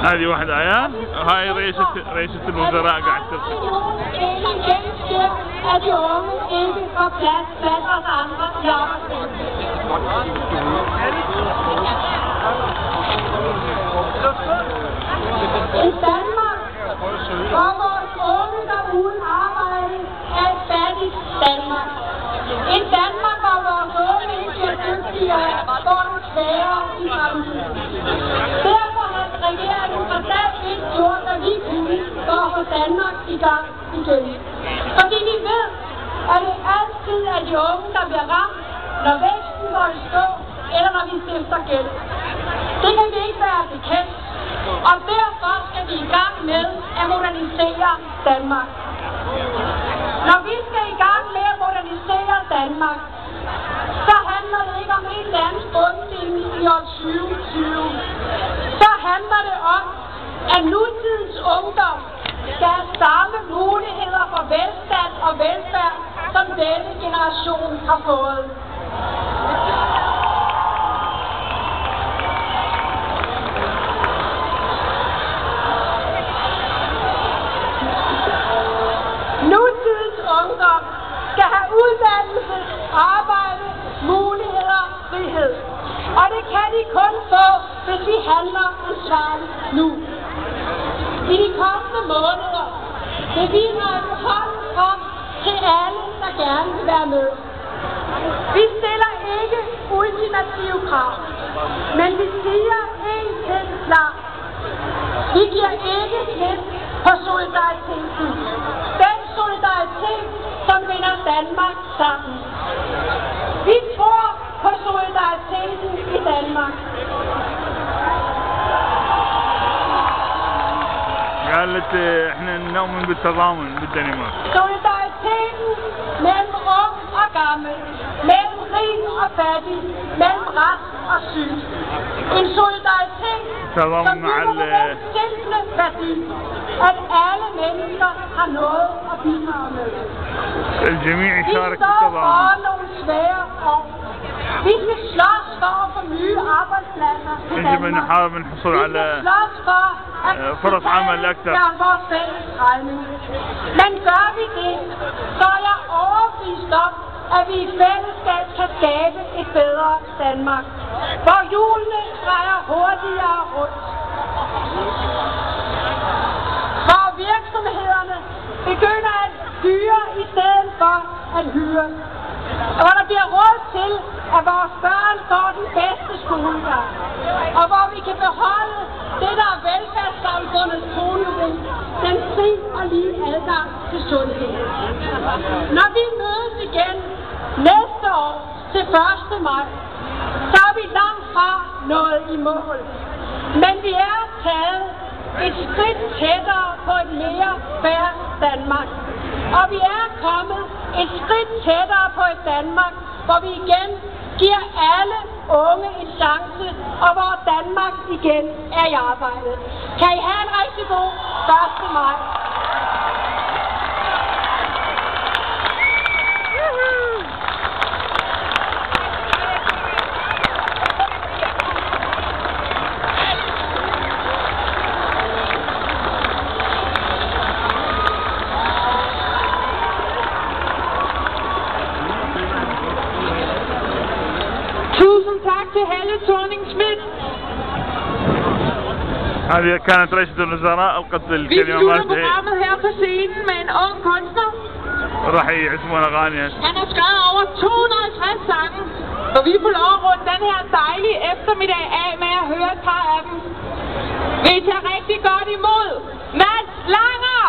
هذه واحدة عيال، هاي رئيسة الوزراء قاعد تلقي. I Danmark, hvor vores unge, der uden arbejde, er et fattigt Danmark. En Danmark, hvor vores unge ikke bliver dygtigere, går det sværere i fremtiden. Derfor har regeringen fra dag et gjort, hvad vi kunne, for at få Danmark i gang igen. Fordi vi ved, at det altid er de unge, der bliver ramt, når væksten går i stå, eller når vi stifter gæld. Det kan vi ikke være bekendt. Og derfor skal vi i gang med at modernisere Danmark. Når vi skal i gang med at modernisere Danmark, så handler det ikke om en eller anden bundlinje i år 2020. Så handler det om, at nutidens ungdom skal have samme muligheder for velstand og velfærd, som denne generation har fået. Nutidens ungdom skal have uddannelse, arbejde, muligheder, frihed. Og det kan de kun få, hvis vi handler ansvarligt nu. I de kommende måneder vil vi række hånden frem til alle, der gerne vil være med. Vi stiller ikke ultimative krav, men vi siger en ting klart. Vi giver ikke slip på solidariteten. Den solidaritet, som binder Danmark sammen. Vi tror på solidariteten i Danmark. قالت احنا نؤمن بالتضامن بالدنمارك. Solidariteten mellem ung og gammel, mellem rig og fattig, mellem rask og syg. En solidaritet, som bygger på den simple værdi, at alle mennesker har noget at bidrage med. Vi står for nogle svære år. Vi skal slås for at få nye arbejdspladser til Danmark. Vi skal slås for at betale vores fælles regning. Men gør vi det, så er jeg overbevist om, at vi i fællesskab kan skabe et bedre Danmark, hvor hjulene drejer hurtigere rundt. Hvor virksomhederne begynder at hyre i stedet for at hyre. Og hvor der bliver råd til, at vores børn får den bedste skolegang. Og hvor vi kan beholde det, der er velfærdssamfundets kronjuvel, den fri og lige adgang til sundhed. Når vi mødes igen næste år til 1. maj, så er vi langt fra nået i mål. Men vi er taget et skridt tættere på et mere fair Danmark. Og vi er kommet et skridt tættere på et Danmark, hvor vi igen giver alle unge en chance, og hvor Danmark igen er i arbejde. Kan I have en rigtig god 1. maj. til Helle Thorning-Schmidt. هذه كانت رئيسة الوزراء ألقت الكلمة مالتها. Vi slutter programmet her på scenen med en ung kunstner. راح يعزفون أغاني. Han har skrevet over 250 sange, så vi får lov at runde den her dejlige eftermiddag af med at høre et par af dem. Vi tager rigtig godt imod Mads Langer!